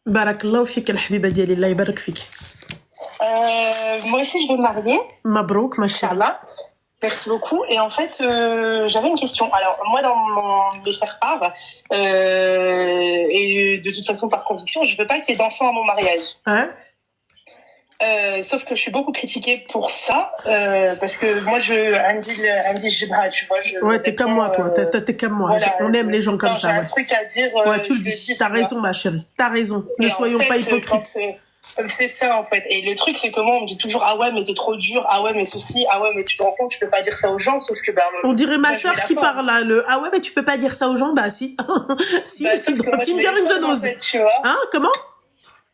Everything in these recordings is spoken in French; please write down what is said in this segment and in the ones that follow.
Barakallahu fik, al-habiba diali, Allah yabarak fik. Moi aussi, je vais me marier. Mabrouk, ma chérie. Inch'Allah. Merci beaucoup. Et en fait, j'avais une question. Alors, moi, dans mes faire-part, et de toute façon, par conviction, je veux pas qu'il y ait d'enfants à mon mariage. Hein? Sauf que je suis beaucoup critiquée pour ça, parce que moi, Andy Jibra, tu vois. Ouais, t'es comme moi, toi. T'es comme moi. Voilà, On aime les gens comme j'ai ça, un ouais. truc à dire. Ouais, tu le je dis. dis, T'as tu vois. raison, ma chérie. T'as raison. Ne Et en soyons fait, pas hypocrites. c'est ça, en fait. Et le truc, c'est que moi, on me dit toujours, ah ouais, mais t'es trop dur, ah ouais, mais ceci, ah ouais, mais tu te rends compte, tu peux pas dire ça aux gens, sauf que, On dirait ma moi, je sœur mets la qui forme. parle là, ah ouais, mais tu peux pas dire ça aux gens, bah si. Si, Bah, sauf que moi, je mets finger les in the formes, en nose. fait, tu vois. Hein, comment?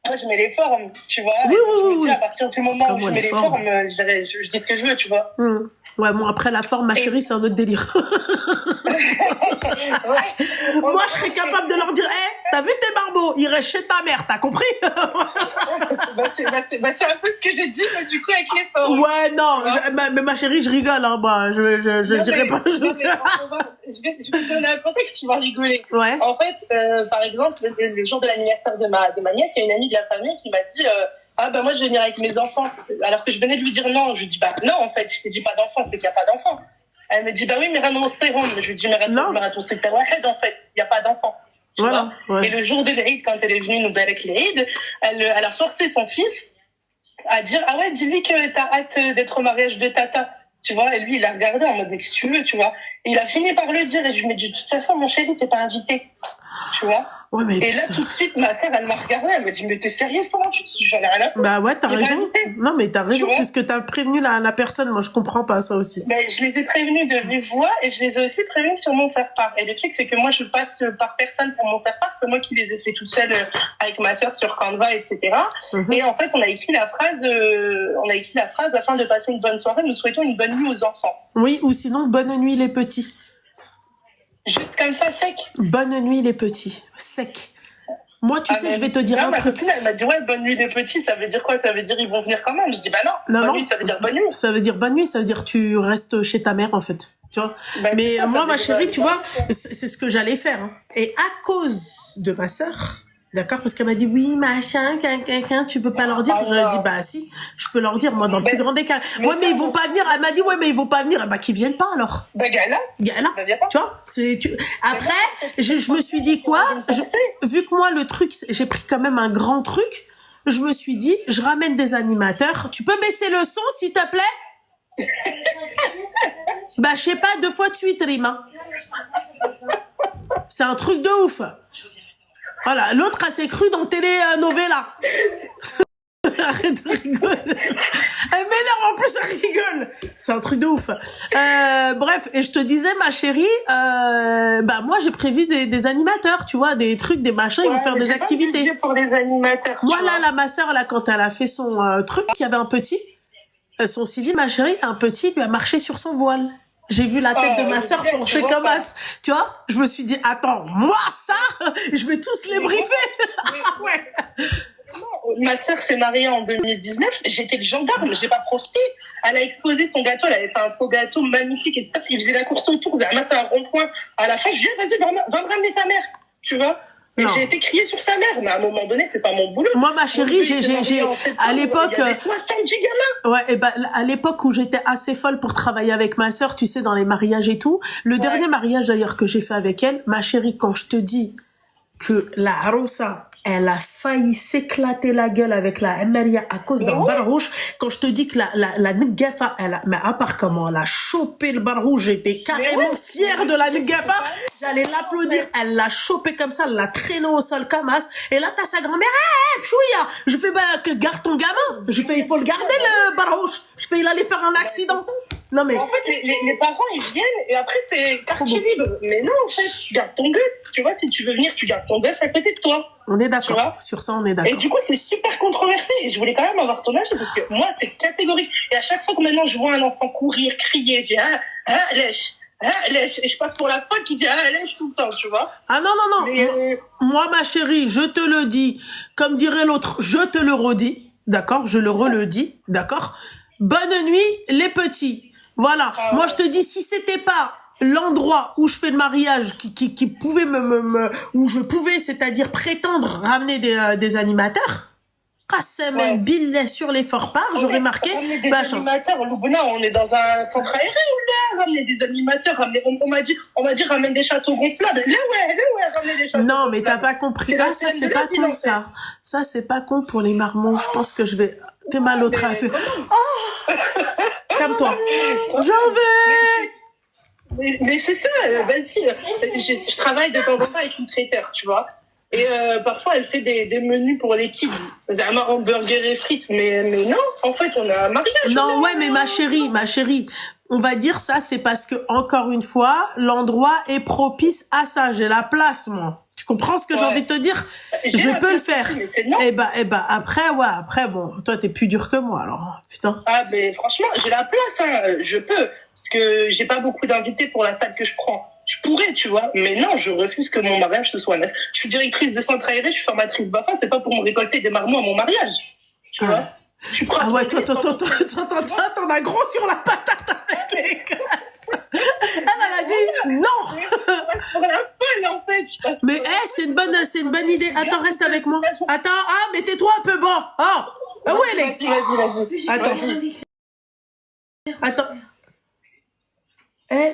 Moi, je mets les formes, tu vois. Oui, Et oui, je me oui, dis, oui. à partir du moment Comme où moi, je mets les les formes. formes, je dis ce que je veux, tu vois. Ouais, bon, après la forme, ma chérie, c'est un autre délire. Ouais. Moi, je serais capable de leur dire, t'as vu tes barbeaux? Ils restent chez ta mère, t'as compris? C'est un peu ce que j'ai dit, mais du coup, avec les formes. Ouais, non, Tu vois. mais ma chérie, je rigole, hein, moi, je Non, dirais mais- pas non, juste. mais je vais te donner un contexte, tu vas rigoler. Ouais. En fait, par exemple, le jour de l'anniversaire de ma nièce, il y a une amie de la famille qui m'a dit ah bah moi je vais venir avec mes enfants. Alors que je venais de lui dire non. Je lui dis bah non, en fait, je t'ai dit pas d'enfants, c'est qu'il n'y a pas d'enfants. Elle me dit bah oui, mais Rano Stéron. Je lui dis mais Non. Rano Stéron, en fait, il n'y a pas d'enfants. Tu Voilà, vois. ouais. Et le jour de l'Eid, quand elle est venue nous avec l'Eid, elle a forcé son fils à dire ah ouais, dis-lui que t'as hâte d'être au mariage de Tata. Tu vois, et lui, il a regardé en mode, mais qu'est-ce que tu veux, tu vois. Et il a fini par le dire, et je me dis, de toute façon, mon chéri, t'es pas invité. Tu vois. Ouais, mais Et là, putain. tout de suite, ma sœur, elle m'a regardé, elle m'a dit, mais t'es sérieuse, toi? Tu dis, j'en ai rien à foutre. Bah ouais, t'as Il est pas raison. invité. Non, mais t'as raison, vois. puisque t'as prévenu la personne. Moi, je comprends pas ça aussi. Mais je les ai prévenus de vive voix, et je les ai aussi prévenus sur mon faire-part. Et le truc, c'est que moi, je passe par personne pour mon faire-part. C'est moi qui les ai fait toute seule avec ma sœur sur Canva, etc. Et en fait, on a écrit la phrase, afin de passer une bonne soirée, nous souhaitons une bonne nuit aux enfants. Oui, ou sinon, bonne nuit les petits. Juste comme ça, sec. Bonne nuit les petits. Sec. Moi, tu sais, je vais te dire là, un ma truc. copine, elle m'a dit, ouais, bonne nuit les petits, ça veut dire quoi? Ça veut dire ils vont venir quand même. Je dis, bah non, Non, bonne non. nuit, ça veut dire bonne nuit. Ça veut dire bonne nuit, ça veut dire tu restes chez ta mère, en fait. Tu vois. Bah, Mais ça moi, veut ma dire, chérie, tu vois, c'est ce que j'allais faire. Hein. Et à cause de ma sœur, d'accord, parce qu'elle m'a dit, oui, machin, quelqu'un, tu peux pas leur dire. Ah, Je lui ai non. dit, bah si, je peux leur dire, moi, dans le plus grand des cas. mais Ouais, mais ça, ils vont pas venir. Elle m'a dit, ouais, mais ils vont pas venir. Bah, qu'ils viennent pas, alors. Bah, Gala. Là, Bah, viens pas. tu vois, après, je me suis dit quoi, vu que moi, le truc, j'ai pris quand même un grand truc, je me suis dit, je ramène des animateurs. Tu peux baisser le son, s'il te plaît? Bah, je sais pas, 2 fois de suite, Rima. C'est un truc de ouf. Voilà, l'autre, elle s'est crue dans Telenovela. Arrête de rigoler. Elle m'énerve, en plus, elle rigole. C'est un truc de ouf. Bref, et je te disais, ma chérie, bah moi, j'ai prévu des animateurs, tu vois, des trucs, des machins, ils vont faire des activités. Pour les animateurs. Moi, là, ma sœur, là, quand elle a fait son truc, il y avait un petit, son civil, ma chérie, un petit lui a marché sur son voile. J'ai vu la tête de ma sœur penchée comme as. Tu vois, je me suis dit, attends, moi, ça, je vais tous les briefer. Ouais. Ma sœur s'est mariée en 2019, j'étais le gendarme, j'ai pas profité. Elle a exposé son gâteau, elle avait fait un faux gâteau magnifique, etc. Il faisait la course autour, elle a ramassé un rond-point. À la fin, je lui ai dit, vas-y, va me ramener ta mère, tu vois. Et Non. j'ai été criée sur sa mère, mais à un moment donné, c'est pas mon boulot. Moi, ma chérie, à l'époque, il y avait 70 gamins. ouais, et ben, à l'époque où j'étais assez folle pour travailler avec ma sœur, tu sais, dans les mariages et tout, le dernier mariage d'ailleurs que j'ai fait avec elle, ma chérie, quand je te dis que la Rosa, elle a failli s'éclater la gueule avec la Emeria à cause d'un bar rouge. Quand je te dis que la Ngefa, mais à part comment elle a chopé le bar rouge, j'étais carrément fière de la Ngefa. J'allais l'applaudir. Elle l'a chopé comme ça, elle l'a traîné au sol comme as. Et là, t'as sa grand-mère, pchouïa. Je fais, bah, que garde ton gamin. Je fais, il faut le garder, le bar rouge. Je fais, il allait faire un accident. Non, mais. En fait, les parents, ils viennent et après, c'est quartier libre. Mais non, en fait, garde ton gosse. Tu vois, si tu veux venir, tu gardes ton gosse à côté de toi. On est Tu d'accord. vois. Sur ça, on est d'accord. Et du coup, c'est super controversé. Et je voulais quand même avoir ton âge parce que moi, c'est catégorique. Et à chaque fois que maintenant je vois un enfant courir, crier, je dis lèche, lèche. Et je passe pour la folle qui dit lèche tout le temps, tu vois. Ah non, non, non. Mais, Moi, ma chérie, je te le dis, comme dirait l'autre, je te le redis, d'accord? Je le redis, d'accord? Bonne nuit, les petits. Voilà. Moi, je te dis, si c'était pas l'endroit où je fais le mariage, qui pouvait où je pouvais, c'est-à-dire prétendre ramener des animateurs, Ouais. billet sur les forts-parts, j'aurais marqué, Ramener des machin. animateurs, Loubna, on est dans un centre aéré ou là? Ramener des animateurs, on m'a dit ramène des châteaux gonflables. Là ouais, ramener des châteaux Non, mais t'as gonflables. pas compris. C'est la Ça, scène c'est de pas la ville, con, en fait. ça. Ça, c'est pas con pour les marmots. Je pense que je vais... T'es mal au train. Mais Calme-toi. J'en vais. Mais c'est ça, vas-y. Je travaille de temps en temps avec une traiteur, tu vois. Et parfois, elle fait des menus pour les kids. Un hamburger et frites. Mais non, en fait, on a un mariage. Non, ouais, mais ma chérie, on va dire ça, c'est parce que, encore une fois, l'endroit est propice à ça. J'ai la place, moi. Tu comprends ce que j'ai envie de te dire? Je peux le faire. Aussi, mais c'est non. Eh ben, après, bon, toi, t'es plus dur que moi, alors, putain. Ah, mais franchement, j'ai la place, hein. Je peux. Parce que j'ai pas beaucoup d'invités pour la salle que je prends. Je pourrais, tu vois. Mais non, je refuse que mon mariage se soit un... Je suis directrice de centre aéré, je suis formatrice BAFA, c'est pas pour me récolter des marmots à mon mariage. Tu vois. Je suis Ah ouais, toi, t'en as gros sur la patate avec les gosses. Elle a dit non. En fait, Mais c'est une bonne idée. Attends, reste avec moi. Attends, mais tais-toi un peu, bon. Où elle est? Vas-y. Attends.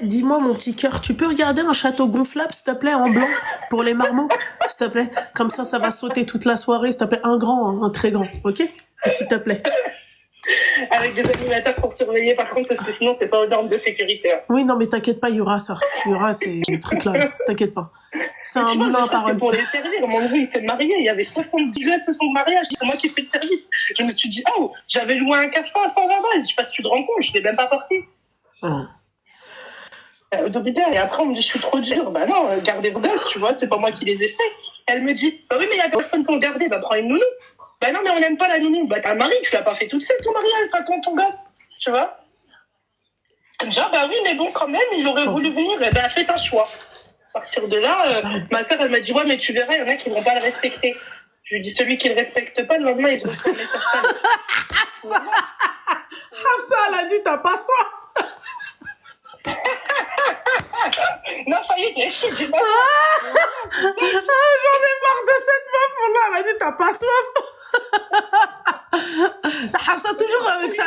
Dis-moi, mon petit cœur, tu peux regarder un château gonflable, s'il te plaît, en blanc, pour les marmots, s'il te plaît? Comme ça va sauter toute la soirée, s'il te plaît. Un grand, hein, un très grand, ok? S'il te plaît. Avec des animateurs pour surveiller, par contre, parce que sinon, t'es pas aux normes de sécurité. Oui, non, mais t'inquiète pas, il y aura ça. Il y aura ces trucs-là, t'inquiète pas. C'est un moulin à parole. Pour les servir, mon neveu, il s'est marié, il y avait 70 gosses à son mariage, c'est moi qui ai fait le service. Je me suis dit, oh, j'avais loué un caftan à 120 balles, je sais pas si tu te rends compte, je l'ai même pas porté. Et après, on me dit, je suis trop dure. Bah non, gardez vos gosses, tu vois, c'est pas moi qui les ai faits. Elle me dit, bah oui, mais il y a personne pour garder, bah prends une nounou. Bah non, mais on n'aime pas la nounou. Bah t'as un mari, tu l'as pas fait toute seule, ton mariage, pas ton gosse, tu vois. Elle me dit, bah oui, mais bon, quand même, il aurait voulu venir, et bah faites un choix. À partir de là, ma sœur, elle m'a dit, ouais, mais tu verras, il y en a qui vont pas le respecter. Je lui dis, celui qui le respecte pas, le lendemain, ils se transformer sur scène. Hafsa, elle a dit, t'as pas soif. Non, ça y est, t'es chic, j'ai pas J'en ai marre de cette meuf, là, elle a dit, t'as pas soif. Hafsa, toujours avec ça,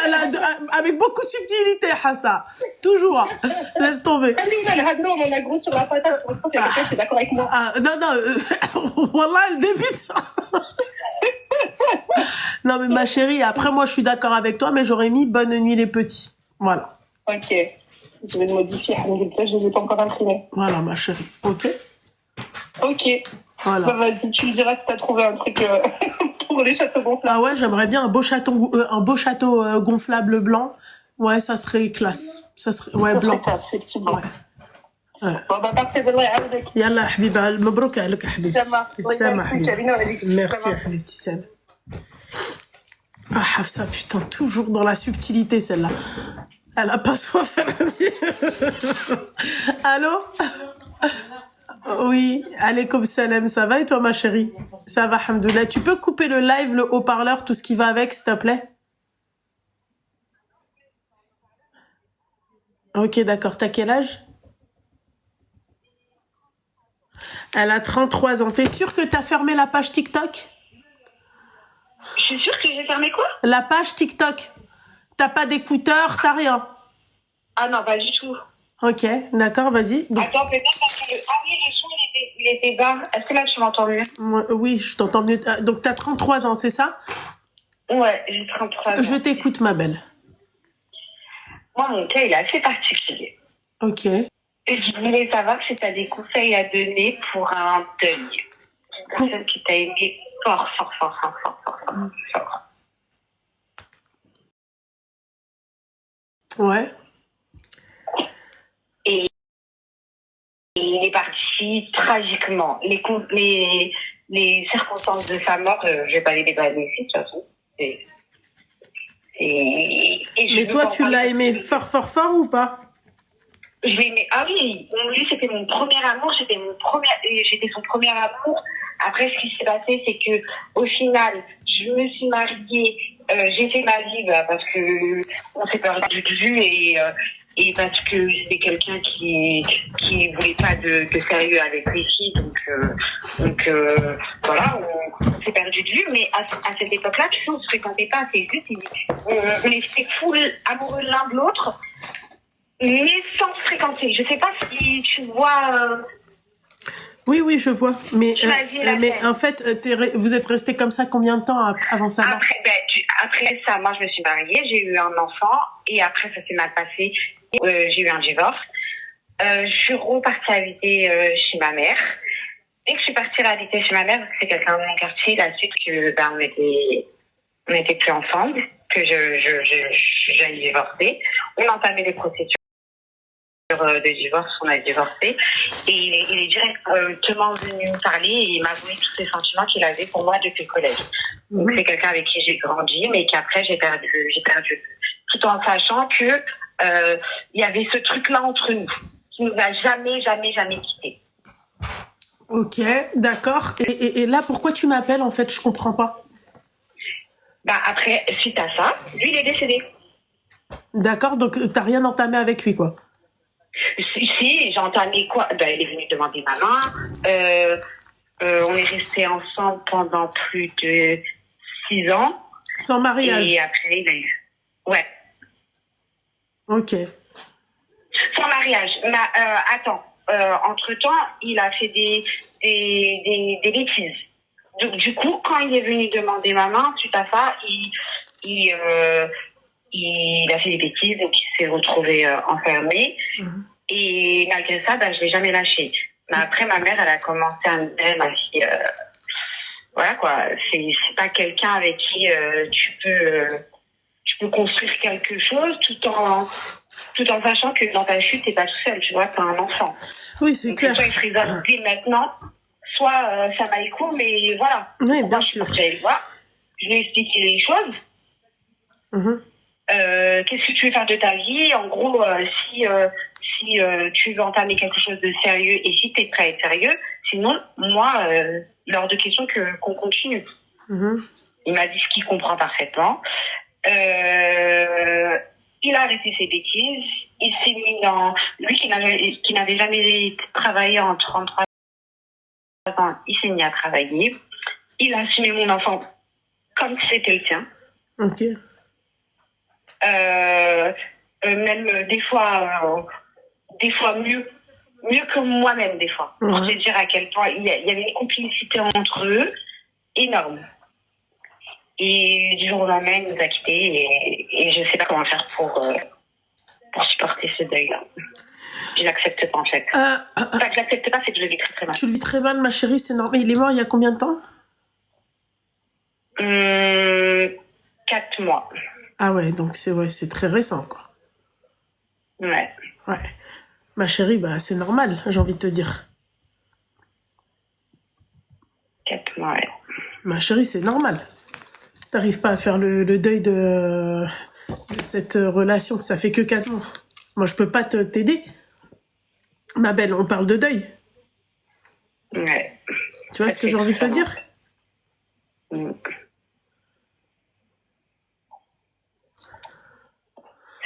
avec beaucoup de subtilité, Hafsa. Toujours. Laisse tomber. On a gros sur la patate, pour que quelqu'un est d'accord avec moi. Non, Wallah, je débite. Non, mais ma chérie, après, moi, je suis d'accord avec toi, mais j'aurais mis bonne nuit les petits. Voilà. Ok. Je vais le modifier. Je les ai pas encore imprimés. Voilà, ma chérie. Ok. Voilà. Bah, vas-y, tu me diras si t'as trouvé un truc pour les châteaux gonflables. Ah ouais, j'aimerais bien un beau château gonflable blanc. Ouais, ça serait classe. Ça serait blanc. Classe, effectivement. Ouais. Bon, bah, parfait, والله يعاودك. يلا حبيبه مبروك عليك حبيبتي سامة merci حبيبتي سامة. Hafsa, putain, toujours dans la subtilité celle-là. Elle a pas soif, elle a dit. Allô? Oui, alaikum salam, ça va et toi ma chérie? Ça va, alhamdoulilah. Tu peux couper le live, le haut-parleur, tout ce qui va avec, s'il te plaît? Ok, d'accord. T'as quel âge? Elle a 33 ans. T'es sûre que t'as fermé la page TikTok? Je suis sûre que j'ai fermé quoi? La page TikTok. T'as pas d'écouteurs, t'as rien? Ah non, pas du tout. Ok, d'accord, vas-y. Donc, attends, peut-être parce que le son, il était bas. Est-ce que là, tu m'entends mieux? oui, je t'entends mieux. Donc, t'as 33 ans, c'est ça? Ouais, j'ai 33 ans. Je t'écoute, ma belle. Moi, mon cas, il est assez particulier. Ok. Et je voulais savoir si tu as des conseils à donner pour un deuil. Une personne qui t'a aimé fort. Ouais. Et il est parti tragiquement. Les circonstances de sa mort, je vais pas les déballer ici, de toute façon. Mais toi, tu l'as aimé fort ou pas? Je l'ai aimé. Ah oui, lui, c'était mon premier amour, j'étais son premier amour. Après, ce qui s'est passé, c'est que, au final, je me suis mariée, j'ai fait ma vie parce que on s'est perdu de vue et parce que c'est quelqu'un qui voulait pas de sérieux avec les filles, donc voilà, on s'est perdu de vue. Mais à cette époque-là, tu sais, on se fréquentait pas assez vite, on était full amoureux l'un de l'autre, mais sans se fréquenter. Je sais pas si tu vois. Oui, je vois. Mais en fait, vous êtes restés comme ça combien de temps avant ça? Après ça, moi, je me suis mariée, j'ai eu un enfant, et après, ça s'est mal passé. J'ai eu un divorce. Je suis repartie habiter chez ma mère. Dès que je suis partie habiter chez ma mère, parce que c'est quelqu'un de mon quartier, la suite que on était plus ensemble, que j'allais divorcer. On entamait des procédures de divorce, on a divorcé, et il est directement venu me parler et m'avouer tous ces sentiments qu'il avait pour moi depuis le collège. Donc c'est quelqu'un avec qui j'ai grandi, mais qu'après j'ai perdu, tout en sachant que il y avait ce truc-là entre nous qui nous a jamais quittés. Ok, d'accord. Et là, pourquoi tu m'appelles en fait? Je comprends pas. Après, suite à ça, lui il est décédé. D'accord, donc t'as rien entamé avec lui, quoi? Si, j'ai entamé quoi? Il est venu demander ma main. On est restés ensemble pendant plus de 6 ans. Sans mariage? Et après, il a eu... Ouais. Ok. Sans mariage. Attends. Entre-temps, il a fait des bêtises. Donc, du coup, quand il est venu demander ma main, suite à ça, il a fait des bêtises, donc il s'est retrouvé enfermé. Et malgré ça, je l'ai jamais lâché. Mais après, ma mère, elle a commencé à me dire, ma fille, voilà quoi, c'est pas quelqu'un avec qui tu peux construire quelque chose tout en sachant que dans ta chute, t'es pas tout seul, tu vois, t'as un enfant. Oui, c'est clair. Soit il se résolve dès maintenant, soit ça va court, mais voilà. Oui, bien sûr. Je lui ai expliqué les choses. Qu'est-ce que tu veux faire de ta vie? En gros, si tu veux entamer quelque chose de sérieux et si tu es prêt à être sérieux, sinon, moi, lors de questions qu'on continue. Il m'a dit ce qu'il comprend parfaitement. Il a arrêté ses bêtises. Il s'est mis dans... Lui qui n'avait jamais travaillé en 33 ans, il s'est mis à travailler. Il a assumé mon enfant comme si c'était le sien. Ok. Même des fois mieux que moi-même des fois. Pour te dire à quel point il y avait une complicité entre eux énorme. Et du jour au lendemain, il nous a quittés et je sais pas comment faire pour supporter ce deuil-là. Je l'accepte pas en fait. Enfin, je l'accepte pas, c'est que je le vis très très mal. Tu le vis très mal, ma chérie, c'est normal. Il est mort il y a combien de temps? 4 mois. Ah ouais, donc c'est très récent, quoi. Ouais. Ma chérie, c'est normal, j'ai envie de te dire. 4 mois, ouais. Ma chérie, c'est normal. T'arrives pas à faire le deuil de cette relation, ça fait que 4 mois. Moi, je peux pas t'aider. Ma belle, on parle de deuil. Ouais. Tu vois ce que j'ai envie de te dire?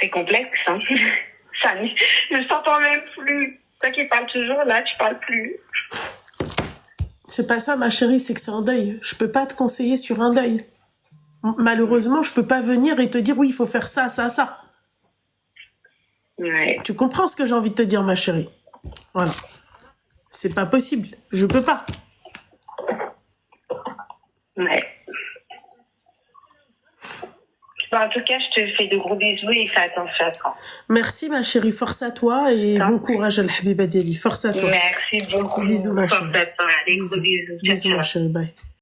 C'est complexe, hein. Je t'entends même plus. Toi qui parles toujours, là, tu parles plus. C'est pas ça, ma chérie, c'est que c'est un deuil. Je peux pas te conseiller sur un deuil. Malheureusement, je peux pas venir et te dire oui, il faut faire ça, ça, ça. Ouais. Tu comprends ce que j'ai envie de te dire, ma chérie? Voilà. C'est pas possible. Je peux pas. Ouais. En tout cas, je te fais de gros bisous et fais attention à toi. Merci, ma chérie. Force à toi et bon courage, Al-Habiba Diali. Force à toi. Merci beaucoup. Bisous, ma chérie. Force à toi. Allez, gros bisous. Bisous, ma chérie. Bye.